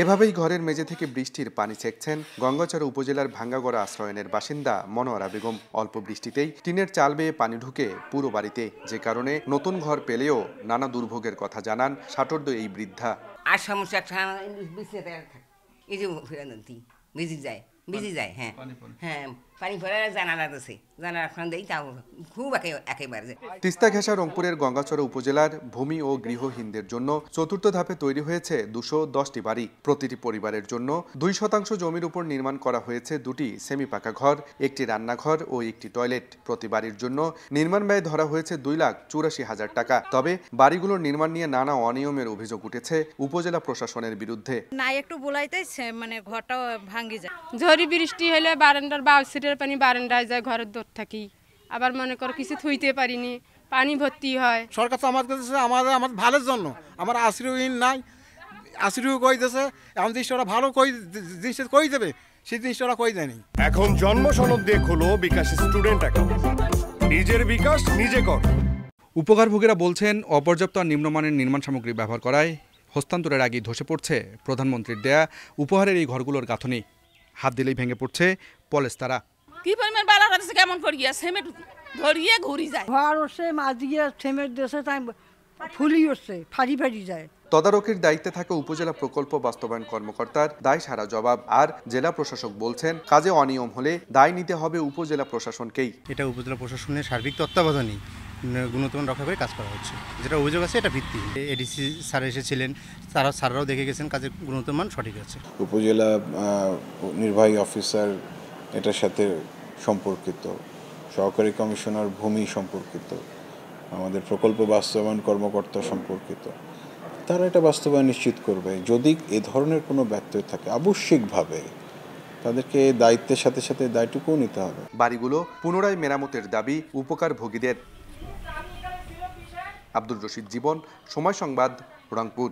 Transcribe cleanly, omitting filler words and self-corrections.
এভাবেই ঘরের মেঝে থেকে বৃষ্টির পানি ছেঁকছেন গঙ্গাচড়া উপজেলার ভাঙ্গাগড়া আশ্রয়নের বাসিন্দা মনোয়ারা বেগম। অল্প বৃষ্টিতেই টিনের চাল বেয়ে পানি ঢুকে পুরো বাড়িতে, যে কারণে নতুন ঘর পেলেও নানা দুর্ভোগের কথা জানান ষাটোর্ধ্ব এই বৃদ্ধা। আর সমস্যা এই যে ভিজি যায় হ্যাঁ হ্যাঁ পানি পড়ে জানালা আছে, জানালা খান দেই তাও খুব একেবারে। তিস্তা ঘেঁষা রংপুরের গঙ্গাচড়া উপজেলার ভূমি ও গৃহহীনদের জন্য চতুর্থ ধাপে তৈরি হয়েছে 210টি বাড়ি। প্রতিটি পরিবারের জন্য 2% জমির উপর নির্মাণ করা হয়েছে 2টি সেমি পাকা ঘর, একটি রান্নাঘর ও একটি টয়লেট। প্রতি বাড়ির জন্য নির্মাণ ব্যয় ধরা হয়েছে 2,84,000 টাকা। তবে বাড়িগুলোর নির্মাণ নিয়ে নানা অনিয়মের অভিযোগ উঠেছে উপজেলা প্রশাসনের বিরুদ্ধে। না একটু বলাইতে মানে ঘরটা ভাঙে যায়, ঝড়ি বৃষ্টি হলে বারান্দার বাউসিটের পানি বারান্দায় যায়, ঘরের দূর থাকি। আবার মনে করো কিছু থুইতে পারিনি, পানি ভর্তি হয়। সরকার তো আমার কাছে আমাদের ভালোর জন্য, আমার আশ্রয়হীন নাই, আশ্রয় কই দিয়েছে, এমন জিনিসটা ভালো জিনিসটা কই দেবে, সেই জিনিসটা কই দেয়নি। এখন জন্ম সনদ দিয়ে খোলো বিকাশ স্টুডেন্ট অ্যাকাউন্ট, নিজের বিকাশ নিজে কর। উপকারভোগীরা বলছেন অপর্যাপ্ত আর নিম্নমানের নির্মাণ সামগ্রী ব্যবহার করায় হস্তান্তরের আগেই ধসে পড়ছে প্রধানমন্ত্রীর দেয়া উপহারের এই ঘরগুলোর গাঁথনি। হাত দিলেই ভেঙে পড়ছে পলেস্তারা। কি পরিমাণ বালা আছে, কেমন করিয়া সেমেন্ট ধরিয়ে ঘুরি যায়, ঘর হচ্ছে মাছ দিয়ে সেমেন্ট দেশে তাই ফুলি হচ্ছে, ফাড়ি ফাড়ি যায়। তদারকির দায়িত্বে থাকে উপজেলা প্রকল্প বাস্তবায়ন কর্মকর্তার দায় সারা জবাব। আর জেলা প্রশাসক বলছেন কাজে অনিয়ম হলে দায় নিতে হবে উপজেলা প্রশাসনকেই। এটা উপজেলা প্রশাসনের সার্বিক তত্ত্বাবধানেই গুণগতমান রক্ষা করে কাজ করা হচ্ছে। যেটা অভিযোগ আছে এটা ভিত্তি। এডিসি স্যার এসেছিলেন, স্যাররাও দেখে গেছেন কাজের গুণগতমান সঠিক আছে। উপজেলা নির্বাহী অফিসার এটার সাথে সম্পর্কিত, সহকারী কমিশনার ভূমি সম্পর্কিত, আমাদের প্রকল্প বাস্তবায়ন কর্মকর্তা সম্পর্কিত। তারা এটা বাস্তবায়ন নিশ্চিত করবে। যদি এ ধরনের কোনো ব্যত্যয় থাকে আবশ্যিকভাবে তাদেরকে দায়িত্বের সাথে সাথে দায়টুকুও নিতে হবে। বাড়িগুলো পুনরায় মেরামতের দাবি উপকারভোগীদের। আব্দুর রশিদ জীবন, সময় সংবাদ, রংপুর।